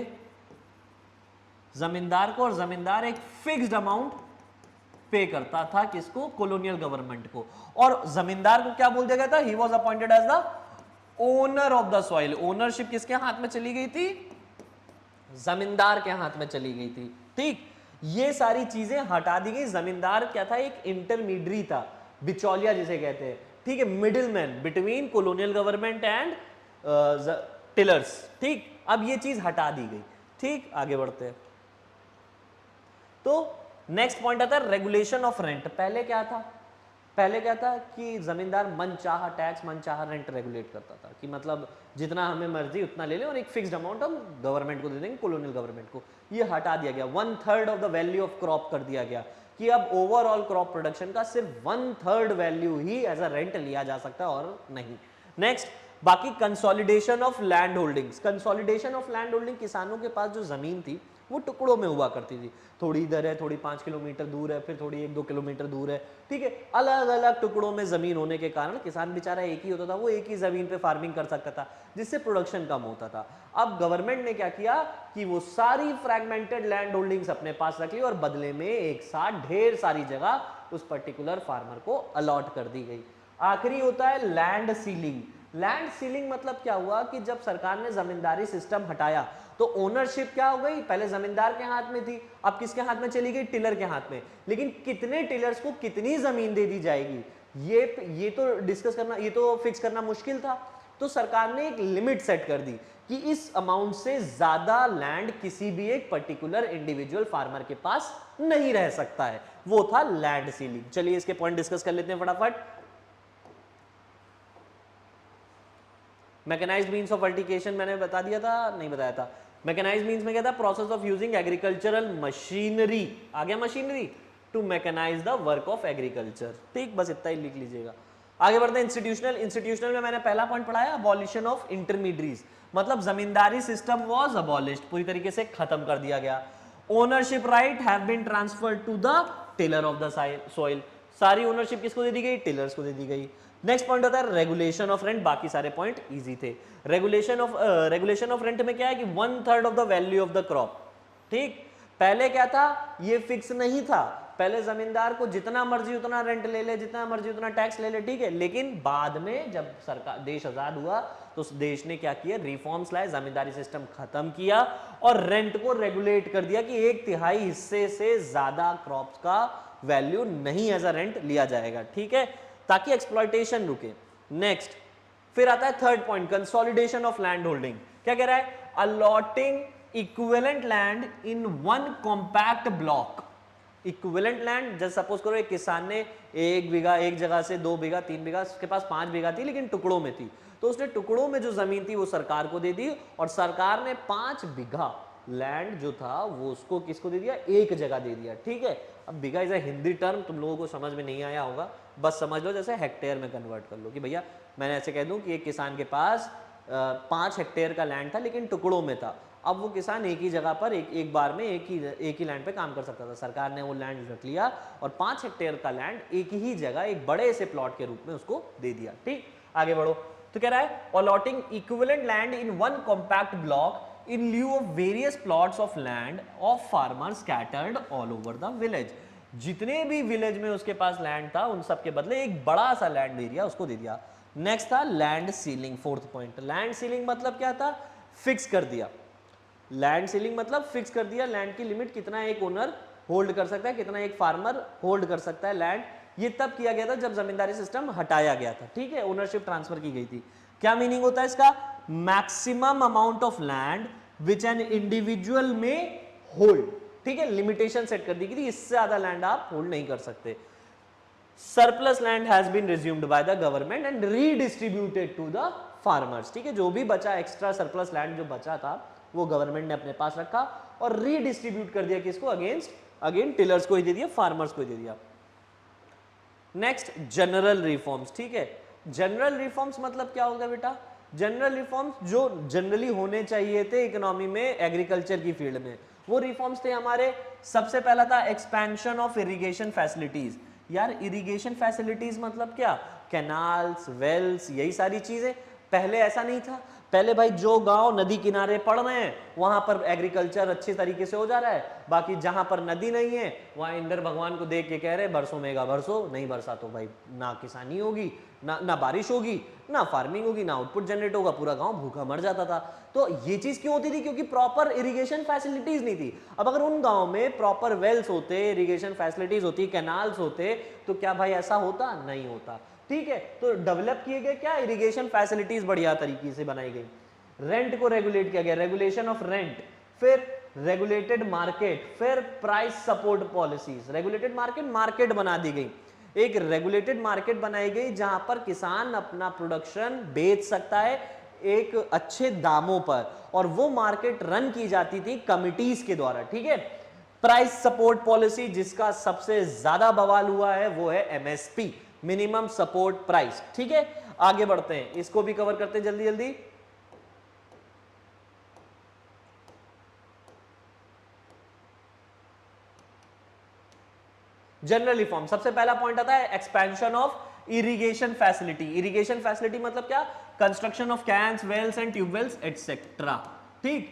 जमींदार को, और जमींदार एक फिक्स्ड अमाउंट पे करता था किसको? कॉलोनियल गवर्नमेंट को। और जमींदार को क्या बोल दिया गया था? He was appointed as the owner of the soil. Ownership किसके हाथ में चली गई थी? जमींदार के हाथ में चली गई थी। ठीक, ये सारी चीजें हटा दी गई। जमींदार क्या था, एक इंटरमीडियरी था, बिचौलिया जिसे कहते हैं, ठीक है, middle man between colonial government and tillers. ठीक, अब ये चीज हटा दी गई। ठीक, आगे बढ़ते हैं। तो नेक्स्ट पॉइंट आता है रेगुलेशन ऑफ रेंट। पहले क्या था, पहले क्या था कि जमींदार मनचाहा टैक्स, मनचाहा रेंट रेगुलेट करता था, कि मतलब जितना हमें मर्जी उतना ले लें और एक फिक्स्ड अमाउंट हम गवर्नमेंट को दे देंगे, कॉलोनियल गवर्नमेंट को। ये हटा दिया गया। 1/3 of the value of crop कर दिया गया, कि अब ओवरऑल क्रॉप प्रोडक्शन का सिर्फ 1/3 वैल्यू ही एज अ रेंट लिया जा सकता है और नहीं। नेक्स्ट, बाकी consolidation of land holdings. Consolidation of land holding, किसानों के पास जो जमीन थी वो टुकड़ों में हुआ करती थी, थोड़ी इधर है, थोड़ी 5 किलोमीटर दूर है, फिर थोड़ी 1-2 किलोमीटर दूर है। ठीक है, अलग अलग टुकड़ों में जमीन होने के कारण किसान बेचारा एक ही होता था, वो एक ही जमीन पे फार्मिंग कर सकता था, जिससे प्रोडक्शन कम होता था। अब गवर्नमेंट ने क्या किया कि वो सारी फ्रैगमेंटेड लैंड होल्डिंग्स अपने पास रख ली और बदले में एक साथ ढेर सारी जगह उस पर्टिकुलर फार्मर को अलॉट कर दी गई। आखिरी होता है लैंड सीलिंग। लैंड सीलिंग मतलब क्या हुआ कि जब सरकार ने जमींदारी सिस्टम हटाया तो ओनरशिप क्या हो गई, पहले जमींदार के हाथ में थी, अब किसके हाथ में चली गई, टिलर के हाथ में। लेकिन कितने टिलर्स को कितनी जमीन दे दी जाएगी, ये तो डिस्कस करना, ये तो फिक्स करना मुश्किल था। तो सरकार ने एक लिमिट सेट कर दी कि इस अमाउंट से ज्यादा लैंड किसी भी एक पर्टिकुलर इंडिविजुअल फार्मर के पास नहीं रह सकता है, वो था लैंड सीलिंग। चलिए इसके पॉइंट डिस्कस कर लेते हैं फटाफट। मैकेनाइज्ड मीन्स ऑफ वर्टिकेशन मैंने बता दिया था, नहीं बताया था। मैकेनाइज्ड मीन्स में क्या था, process of using agricultural machinery, आ गया machinery, to mechanise the work of agriculture. ठीक, बस इतना ही लिख लीजिएगा। आगे बढ़ते हैं इंस्टीट्यूशनल। इंस्टीट्यूशनल में मैंने पहला पॉइंट पढ़ाया, अबॉलिशन ऑफ इंटरमीडियरीज, मतलब जमींदारी सिस्टम वाज अबॉलिश्ड, पूरी तरीके से खत्म कर दिया गया। Ownership right have been transferred to the tiller of the soil, सारी ओनरशिप किसको दे दी गई, टिलर्स को दे दी गई। नेक्स्ट पॉइंट होता है रेगुलेशन ऑफ रेंट, बाकी सारे पॉइंट इजी थे। रेगुलेशन ऑफ रेंट में क्या है कि 1/3 of the value of the crop. ठीक, पहले क्या था, ये फिक्स नहीं था, पहले जमींदार को जितना मर्जी उतना रेंट ले ले, जितना मर्जी उतना टैक्स ले ले, ठीक है। लेकिन बाद में जब सरकार देश आजाद हुआ तो देश ने क्या किया, रिफॉर्म्स लाए, जमींदारी सिस्टम खत्म किया और रेंट को रेगुलेट कर दिया कि 1/3 हिस्से से ज्यादा क्रॉप्स का वैल्यू नहीं एज अ रेंट लिया जाएगा, ठीक है, ताकि एक्सप्लॉयटेशन रुके। नेक्स्ट फिर आता है third point, consolidation of land holding. क्या कह रहा है, allotting equivalent land in one compact block. Equivalent land, जैसे सपोज करो एक किसान ने 1 बीघा, एक जगह से 2 बीघा, 3 बीघा, उसके पास 5 बीघा थी लेकिन टुकड़ों में थी, तो उसने टुकड़ों में जो जमीन थी वो सरकार को दे दी और सरकार ने 5 बीघा लैंड जो था वो उसको किसको दे दिया, एक जगह दे दिया, ठीक है। अब बीघा इज अ हिंदी टर्म, तुम लोगों को समझ में नहीं आया होगा, बस समझ लो जैसे हेक्टेयर में कन्वर्ट कर लो कि भैया मैंने ऐसे कह दूं कि एक किसान के पास 5 हेक्टेयर का लैंड था लेकिन टुकड़ों में था। अब वो किसान एक ही जगह पर एक बार में एक ही लैंड पे काम कर सकता था। सरकार ने वो लैंड रख लिया और 5 हेक्टेयर का लैंड एक ही जगह एक बड़े से प्लॉट के रूप में उसको दे दिया। ठीक, आगे बढ़ो। तो कह रहा है allotting equivalent land in one compact block in lieu of various plots of land of farmers scattered all over the village. जितने भी विलेज में उसके पास लैंड था उन सब के बदले एक बड़ा सा लैंड एरिया उसको दे दिया। नेक्स्ट था land ceiling, fourth point. Land ceiling मतलब क्या था, फिक्स कर दिया। लैंड सीलिंग मतलब फिक्स कर दिया, लैंड की लिमिट कितना एक ओनर होल्ड कर सकता है, कितना एक फार्मर होल्ड कर सकता है लैंड। ये तब किया गया था जब जमींदारी सिस्टम हटाया गया था, ठीक है, ओनरशिप ट्रांसफर की गई थी। क्या मीनिंग होता है इसका, maximum amount of land which an individual में होल्ड, ठीक है, लिमिटेशन सेट कर दी गई थी, इससे ज्यादा लैंड आप होल्ड नहीं कर सकते। Surplus land has been resumed by the government and redistributed to the farmers, ठीक है, जो भी बचा एक्स्ट्रा सरप्लस लैंड जो बचा था वो गवर्नमेंट ने अपने पास रखा और रीडिस्ट्रीब्यूट कर दिया किसको, अगेन टिलर्स को ही दे दिया, फार्मर्स को ही दे दिया। नेक्स्ट जनरल रिफॉर्म्स, ठीक है। जनरल रिफॉर्म्स मतलब क्या होगा बेटा, जनरल रिफॉर्म्स जो जनरली होने चाहिए थे इकोनॉमी में, एग्रीकल्चर की फील्ड में, वो रिफॉर्म्स थे हमारे। सबसे पहला था एक्सपेंशन ऑफ इरिगेशन फैसिलिटीज। यार इरिगेशन फैसिलिटीज मतलब क्या, कैनाल्स, वेल्स, यही सारी चीजें। पहले ऐसा नहीं था, पहले भाई जो गांव नदी किनारे पड़ रहे हैं वहां पर एग्रीकल्चर अच्छे तरीके से हो जा रहा है, बाकी जहां पर नदी नहीं है वहां इंद्र भगवान को देख के कह रहे बरसों मेगा बरसो, नहीं बरसा तो भाई ना किसानी होगी, ना बारिश होगी, ना फार्मिंग होगी, ना आउटपुट जनरेट होगा, पूरा गांव भूखा मर जाता था। तो ये चीज क्यों होती थी? क्योंकि प्रॉपर इरिगेशन फैसिलिटीज नहीं थी। अब अगर उन गांव में प्रॉपर वेल्स होते, इरिगेशन फैसिलिटीज होती, कैनाल्स होते, तो क्या भाई ऐसा होता? नहीं होता। ठीक है, तो डेवलप किए गए क्या? इरिगेशन फैसिलिटीज बढ़िया तरीके से बनाई गई। रेंट को रेगुलेट किया गया, रेगुलेशन ऑफ रेंट, फिर रेगुलेटेड मार्केट, फिर price support policies. Regulated market, market बना दी गई, एक रेगुलेटेड मार्केट बनाई गई जहां पर किसान अपना प्रोडक्शन बेच सकता है एक अच्छे दामों पर, और वो मार्केट रन की जाती थी कमिटीज के द्वारा। ठीक है, प्राइस सपोर्ट पॉलिसी, जिसका सबसे ज्यादा बवाल हुआ है वो है एमएसपी, मिनिमम सपोर्ट प्राइस। ठीक है, आगे बढ़ते हैं, इसको भी कवर करते हैं जल्दी जल्दी। जनरल रिफॉर्म, सबसे पहला पॉइंट आता है expansion of irrigation facility. Irrigation facility मतलब क्या? Construction of canals, wells and tubewells etcetera. ठीक,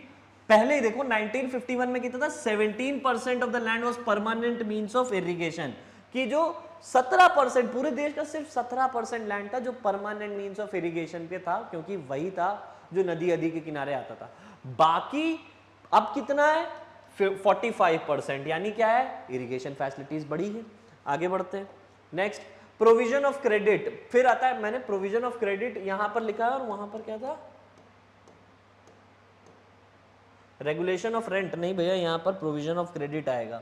पहले ही देखो 1951 में कितना था? 17% of the land was permanent means of irrigation, कि जो 17%, पूरे देश का सिर्फ 17% लैंड था जो परमानेंट मींस ऑफ इरिगेशन पे था, क्योंकि वही था जो नदी के किनारे आता था। बाकी अब कितना है? 45%, यानी क्या है? इरिगेशन फैसिलिटीज बढ़ी है। आगे बढ़ते हैं, नेक्स्ट प्रोविजन ऑफ क्रेडिट, फिर आता है, मैंने प्रोविजन ऑफ क्रेडिट यहां पर लिखा है और वहां पर क्या था? रेगुलेशन ऑफ रेंट नहीं भैया, यहां पर प्रोविजन ऑफ क्रेडिट आएगा,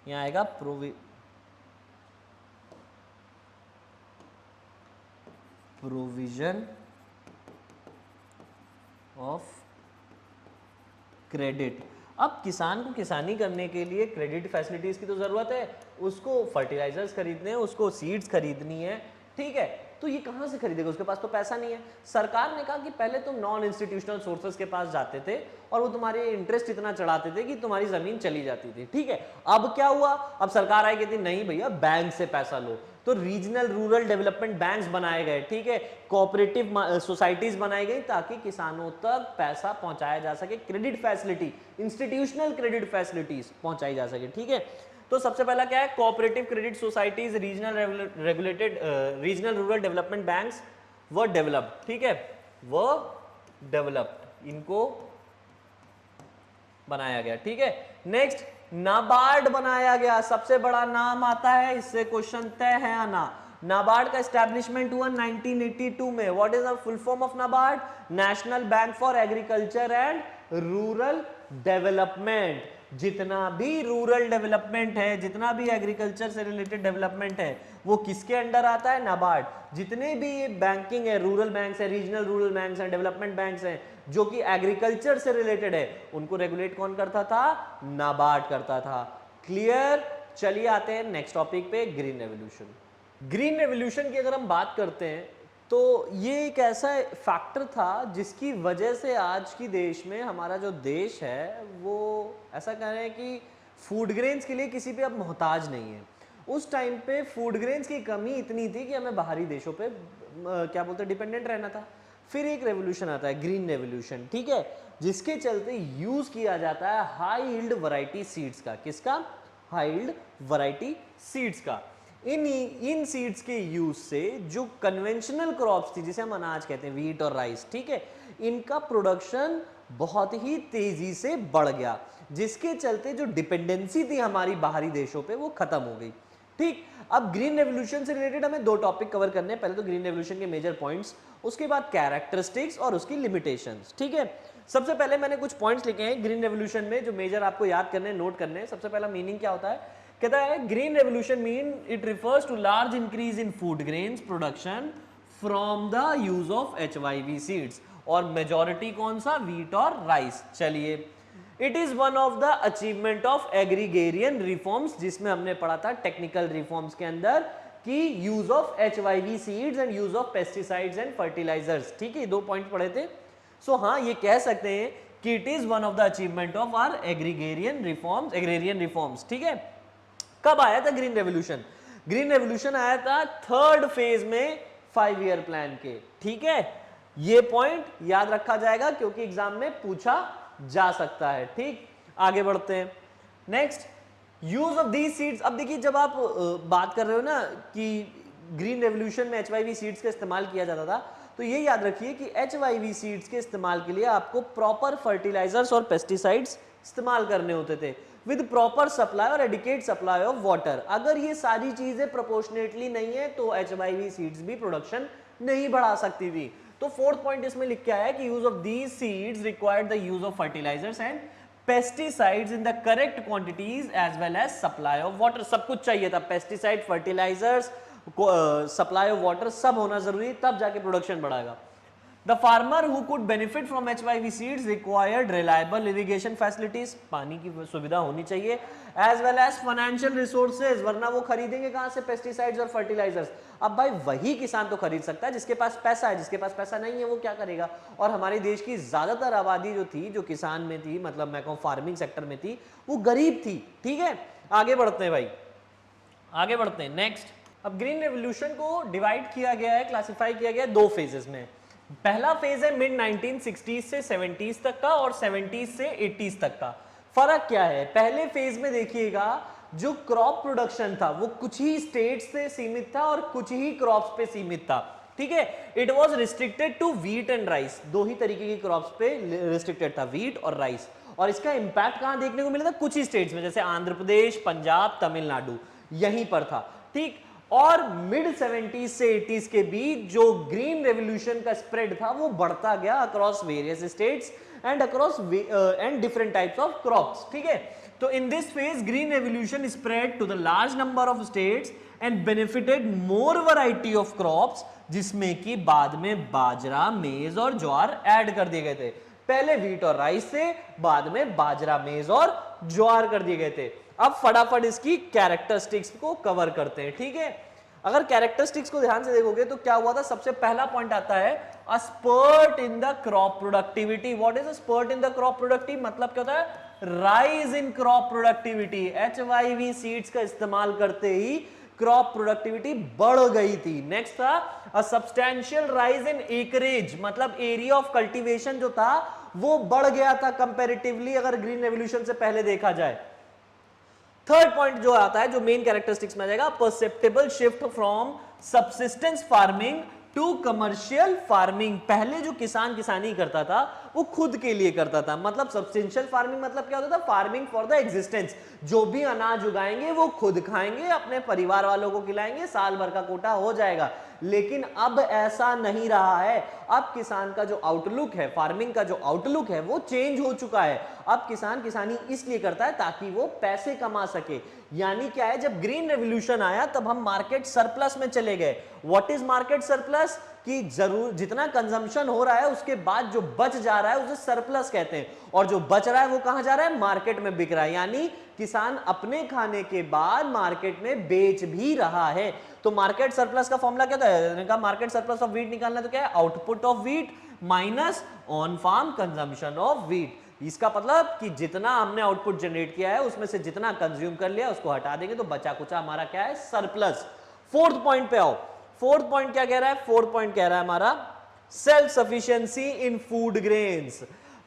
यहां आएगा प्रोविजन ऑफ क्रेडिट। अब किसान को किसानी करने के लिए क्रेडिट फैसिलिटीज की तो जरूरत है, उसको फर्टिलाइजर्स खरीदने हैं, उसको सीड्स खरीदनी है। ठीक है, तो ये कहां से खरीदेगा? उसके पास तो पैसा नहीं है। सरकार ने कहा कि पहले तुम नॉन इंस्टीट्यूशनल सोर्सेज के पास जाते थे और वो तुम्हारे इंटरेस्ट इतना चढ़ाते थे कि तुम्हारी जमीन चली जाती थी। ठीक है, अब क्या हुआ? अब सरकार आई, कहती नहीं भैया बैंक से पैसा लो, तो रीजनल रूरल डेवलपमेंट बैंक्स बनाए गए। ठीक है, कोऑपरेटिव सोसाइटीज बनाई गई ताकि किसानों तक पैसा पहुंचाया जा सके, credit facility, institutional credit facilities पहुंचाई जा सके। ठीक है, तो सबसे पहला क्या है? Cooperative credit societies, regional rural development banks वो डेवलप्ड। ठीक है, वो डेवलप्ड, इनको बनाया गया। ठीक है, नेक्स्ट नाबार्ड बनाया गया, सबसे बड़ा नाम आता है, इससे क्वेश्चन तय है आना। नाबार्ड का एस्टैब्लिशमेंट हुआ 1982 में। What is the full form of NABARD? National bank for agriculture and rural development. जितना भी रूरल डेवलपमेंट है, जितना भी एग्रीकल्चर से रिलेटेड डेवलपमेंट है, वो किसके अंडर आता है? नाबार्ड। जितने भी ये बैंकिंग है, रूरल बैंक्स है, रीजनल रूरल बैंक्स है, डेवलपमेंट बैंक्स हैं, जो कि एग्रीकल्चर से रिलेटेड है, उनको रेगुलेट कौन करता था? नाबार्ड करता था। क्लियर? चलिए आते हैं नेक्स्ट टॉपिक पे, ग्रीन रेवोल्यूशन। ग्रीन रेवोल्यूशन की अगर हम बात करते हैं तो ये एक ऐसा फैक्टर था जिसकी वजह से आज की देश में, हमारा जो देश है वो ऐसा कह रहे हैं कि फूड ग्रेन्स के लिए किसी पे अब मोहताज नहीं है। उस टाइम पे फूड ग्रेन्स की कमी इतनी थी कि हमें बाहरी देशों पे क्या बोलते हैं, डिपेंडेंट रहना था। फिर एक रेवोल्यूशन आता है, ग्रीन रेवोल्यूशन। ठीक है, जिसके चलते यूज किया जाता है हाई यील्ड वैरायटी सीड्स का। किसका? हाई यील्ड वैरायटी सीड्स का। इन सीड्स के यूज से जो कन्वेंशनल क्रॉप्स थी, जिसे हम अनाज कहते हैं, वीट और राइस, ठीक है, इनका प्रोडक्शन बहुत ही तेजी से बढ़ गया, जिसके चलते जो डिपेंडेंसी थी हमारी बाहरी देशों पे वो खत्म हो गई। ठीक, अब ग्रीन रेवोल्यूशन से रिलेटेड हमें दो टॉपिक कवर करने हैं। पहले तो ग्रीन रेवोल्यूशन के मेजर पॉइंट्स, उसके बाद कैरेक्टरिस्टिक्स और उसकी लिमिटेशंस। ठीक है, सबसे पहले मैंने कुछ पॉइंट्स लिखे हैं ग्रीन रेवोल्यूशन में जो मेजर आपको याद करने हैं, नोट करने हैं। सबसे पहला मीनिंग क्या होता है? कहता है green revolution mean it refers to large increase in food grains production from the use of HYV seeds, और मेजॉरिटी कौन सा? वीट और राइस। चलिए, it is one of the achievement of agrarian reforms, जिसमें हमने पढ़ा था टेक्निकल रिफॉर्म्स के अंदर कि use of HYV seeds and use of pesticides and fertilisers. ठीक है, दो पॉइंट पढ़े थे। सो हाँ, ये कह सकते हैं कि it is one of the achievement of our agrarian reforms. ठीक है, कब आया था ग्रीन रेवोल्यूशन? ग्रीन रेवोल्यूशन आया था थर्ड फेज में 5 ईयर प्लान के। ठीक है, ये पॉइंट याद रखा जाएगा क्योंकि एग्जाम में पूछा जा सकता है। ठीक, आगे बढ़ते हैं। Next, use of these seeds. अब देखिए, जब आप बात कर रहे हो ना कि ग्रीन रेवोल्यूशन में HYV सीड्स का इस्तेमाल किया जाता था, तो ये याद रखिए कि HYV सीड्स के इस्तेमाल के लिए आपको प्रॉपर फर्टिलाइजर्स और पेस्टिसाइड्स इस्तेमाल करने होते थे विद प्रॉपर सप्लाई और एडिकेट सप्लाई ऑफ वाटर। अगर ये सारी चीजें प्रोपोर्शनेटली नहीं है तो HYV सीड्स भी प्रोडक्शन नहीं बढ़ा सकती थी। तो फोर्थ पॉइंट इसमें लिख के आया कि use of these seeds required the use of fertilisers and pesticides in the correct quantities as well as supply of water. सब कुछ चाहिए था, pesticide, fertilisers, supply of water, सब होना जरूरी, तब जाके प्रोडक्शन बढ़ाएगा। The farmer who could benefit from HYV seeds required reliable irrigation facilities, पानी की सुविधा होनी चाहिए, as well as financial resources, वरना वो खरीदेंगे कहाँ से पेस्टिसाइड्स और फर्टिलाइजर्स। अब भाई वही किसान तो खरीद सकता है जिसके पास पैसा है, जिसके पास पैसा नहीं है वो क्या करेगा। और हमारे देश की ज्यादातर आबादी जो थी, जो किसान में थी, मतलब मैं कहूँ फार्मिंग सेक्टर में थी, वो गरीब थी। ठीक है, आगे बढ़ते हैं भाई, आगे बढ़ते हैं। नेक्स्ट, अब ग्रीन रेवोल्यूशन को डिवाइड किया गया है, क्लासिफाई किया गया है दो फेजेस में। पहला फेज है मिड 1960s से 70s तक का और 70s से 80s तक का। फर्क क्या है? पहले फेज में देखिएगा जो क्रॉप प्रोडक्शन था वो कुछ ही स्टेट्स से सीमित था और कुछ ही क्रॉप्स पे सीमित था। ठीक है, it was restricted to wheat and rice. दो ही तरीके की क्रॉप्स पे रिस्ट्रिक्टेड था, व्हीट और राइस। और इसका इंपैक्ट कहां देखने को मिला था? कुछ ही स्टेट्स में, जैसे आंध्र प्रदेश, पंजाब, तमिलनाडु, यहीं पर था। ठीक, और मिड 70s से 80s के बीच जो ग्रीन रेवोल्यूशन का स्प्रेड था वो बढ़ता गया across various states and across and different types of crops. ठीक है, तो in this phase green revolution spread to the large number of states and benefited more variety of crops, जिसमें कि बाद में बाजरा, मेज और ज्वार ऐड कर दिए गए थे। पहले व्हीट और राइस से, बाद में बाजरा, मेज और ज्वार कर दिए गए थे। अब फटाफट इसकी कैरेक्टरिस्टिक्स को कवर करते हैं। ठीक है, अगर कैरेक्टरिस्टिक्स को ध्यान से देखोगे तो क्या हुआ था? सबसे पहला पॉइंट आता है a spurt in the crop productivity. What is a spurt in the crop productivity? मतलब क्या होता है? Rise in crop productivity. HYV seeds का इस्तेमाल करते ही क्रॉप प्रोडक्टिविटी बढ़ गई थी। नेक्स्ट था a substantial rise in acreage, मतलब एरिया ऑफ कल्टीवेशन जो था वो बढ़ गया था कंपैरेटिवली अगर ग्रीन रेवोल्यूशन से पहले देखा जाए। थर्ड पॉइंट जो आता है, जो मेन कैरेक्टरिस्टिक्स में आ जाएगा, perceptible shift from subsistence farming to commercial farming. पहले जो किसान किसानी करता था वो खुद के लिए करता था, मतलब सब्सिस्टेंशियल फार्मिंग मतलब क्या होता था? Farming for the existence. जो भी अनाज उगाएंगे वो खुद खाएंगे, अपने परिवार वालों को खिलाएंगे, साल भर का कोटा हो जाएगा। लेकिन अब ऐसा नहीं रहा है। अब किसान का जो आउटलुक है, फार्मिंग का जो आउटलुक है वो चेंज हो चुका है। अब किसान किसानी इसलिए करता है ताकि वो पैसे कमा सके। यानी क्या है, जब ग्रीन रेवोल्यूशन आया तब हम मार्केट सरप्लस में चले गए। What is market surplus? कि जरूर जितना कंजम्पशन हो रहा है उसके बाद जो बच जा रहा है उसे सरप्लस कहते हैं, और जो बच रहा है वो कहां जा रहा है? मार्केट में बिक रहा है। यानी किसान अपने खाने के बाद मार्केट में बेच भी रहा है। तो मार्केट सरप्लस का फॉर्मूला क्या था? मार्केट सरप्लस ऑफ व्हीट निकालना, तो क्या है? Output of wheat minus on farm consumption of wheat. इसका मतलब कि जितना हमने आउटपुट जनरेट किया है उसमें से जितना कंज्यूम कर लिया उसको हटा देंगे तो बचा कुचा हमारा क्या है? सरप्लस। फोर्थ पॉइंट पे आओ। फोर्थ पॉइंट क्या कह रहा है? फोर्थ पॉइंट कह रहा है हमारा सेल्फ सफिशिएंसी इन फूड ग्रेन्स।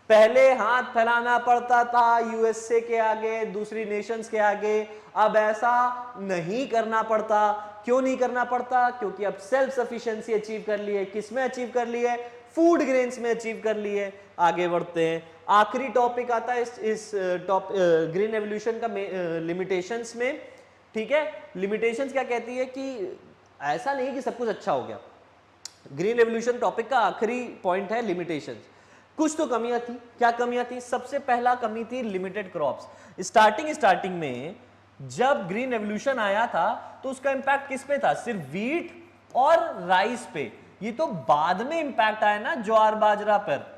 पहले हाथ फैलाना पड़ता था यूएसए के आगे, दूसरी नेशंस के आगे, अब ऐसा नहीं करना पड़ता। क्यों नहीं करना पड़ता? क्योंकि अब सेल्फ सफिशिएंसी अचीव कर ली है। किसमें अचीव कर ली है? फूड ग्रेन्स में अचीव कर ली है। आगे बढ़ते हैं, आखिरी टॉपिक आता है इस ग्रीन रेवोल्यूशन का लिमिटेशंस में। ठीक है, लिमिटेशंस क्या कहती है कि ऐसा नहीं कि सब कुछ अच्छा हो गया। ग्रीन रेवोल्यूशन टॉपिक का आखिरी पॉइंट है लिमिटेशंस। कुछ तो कमियां थी। क्या कमियां थी? सबसे पहला कमी थी लिमिटेड क्रॉप्स। स्टार्टिंग में जब ग्रीन रेवोल्यूशन आया था तो उसका इंपैक्ट किस पे था? सिर्फ व्हीट और राइस पे। ये तो बाद में इंपैक्ट आया ना ज्वार बाजरा पर।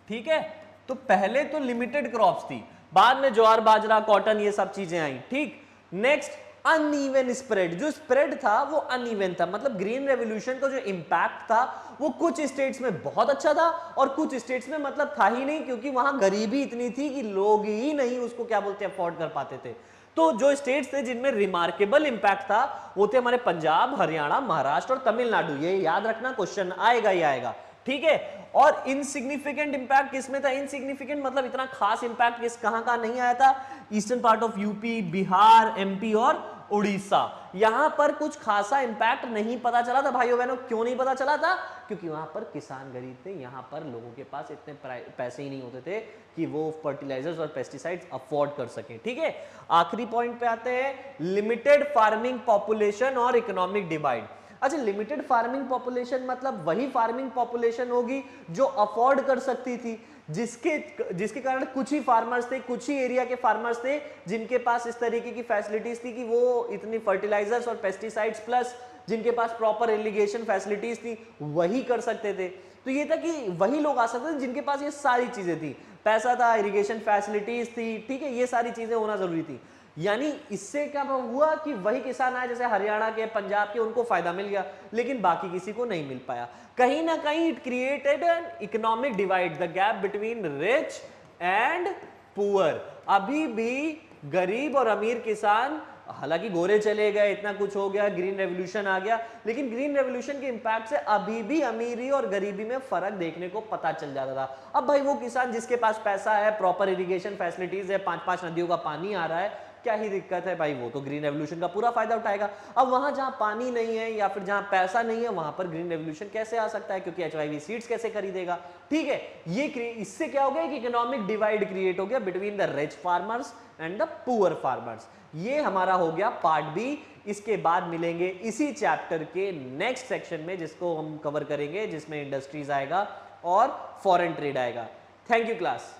ठीक है, तो पहले तो लिमिटेड क्रॉप्स थी, बाद में ज्वार बाजरा, कॉटन, ये सब चीजें आई। ठीक, नेक्स्ट अनइवन स्प्रेड। जो स्प्रेड था वो अनइवन था, मतलब ग्रीन रेवोल्यूशन का जो इंपैक्ट था वो कुछ स्टेट्स में बहुत अच्छा था और कुछ स्टेट्स में मतलब था ही नहीं, क्योंकि वहां गरीबी इतनी थी कि लोग ही नहीं उसको क्या बोलते हैं अफोर्ड कर पाते थे। तो जो स्टेट्स थे जिनमें रिमार्केबल इंपैक्ट था वो थे हमारे पंजाब, हरियाणा, महाराष्ट्र और तमिलनाडु। ये याद रखना, क्वेश्चन आएगा ही आएगा, ठीक है। और इनसिग्निफिकेंट इंपैक्ट किसमें था? इनसिग्निफिकेंट मतलब इतना खास इंपैक्ट किस कहां का नहीं आया था? Eastern part of UP, Bihar, MP और उड़ीसा। यहां पर कुछ खासा इंपैक्ट नहीं पता चला था भाइयों बहनों। क्यों नहीं पता चला था? क्योंकि वहां पर किसान गरीब थे, यहां पर लोगों के पास इतने पैसे ही नहीं होते थे कि वो फर्टिलाइजर्स और पेस्टिसाइड्स अफोर्ड कर सकें, ठीक है। आखिरी पॉइंट पे आते हैं, लिमिटेड फार्मिंग पॉपुलेशन और इकोनॉमिक डिवाइड। अच्छा, लिमिटेड फार्मिंग पॉपुलेशन मतलब वही फार्मिंग पॉपुलेशन होगी जो अफोर्ड कर सकती थी, जिसके कारण कुछ ही फार्मर्स थे, कुछ ही एरिया के फार्मर्स थे जिनके पास इस तरीके की फैसिलिटीज थी कि वो इतनी फर्टिलाइजर्स और पेस्टिसाइड्स प्लस जिनके पास प्रॉपर इरिगेशन फैसिलिटीज थी वही कर सकते थे। तो ये था कि वही लोग आ सकते थे जिनके पास ये सारी चीजें थी, पैसा था, इरिगेशन फैसिलिटीज थी, ठीक है, ये सारी चीजें होना जरूरी थी। यानी इससे क्या हुआ कि वही किसान आए जैसे हरियाणा के, पंजाब के, उनको फायदा मिल गया लेकिन बाकी किसी को नहीं मिल पाया। कहीं ना कहीं it created an economic divide, the gap between rich and poor. अभी भी गरीब और अमीर किसान, हालांकि गोरे चले गए, इतना कुछ हो गया, ग्रीन रेवोल्यूशन आ गया, लेकिन ग्रीन रेवोल्यूशन के इंपैक्ट से अभी भी अमीरी और गरीबी में फर्क देखने को पता चल जाता था। अब भाई वो किसान जिसके पास पैसा है, प्रॉपर इरिगेशन फैसिलिटीज है, 5-5 नदियों का पानी आ रहा है, क्या ही दिक्कत है भाई, वो तो ग्रीन रेवोल्यूशन का पूरा फायदा उठाएगा। अब वहां जहां पानी नहीं है या फिर जहां पैसा नहीं है वहां पर ग्रीन रेवोल्यूशन कैसे आ सकता है? क्योंकि एचवाईवी सीड्स कैसे खरीदेगा, ठीक है। ये इससे क्या हो गया कि इकोनॉमिक डिवाइड क्रिएट हो गया between the rich farmers and the poor farmers. ये हमारा हो गया पार्ट बी। इसके बाद मिलेंगे इसी चैप्टर के नेक्स्ट सेक्शन में जिसको हम कवर करेंगे, जिसमें इंडस्ट्रीज आएगा और फॉरेन ट्रेड आएगा। Thank you class.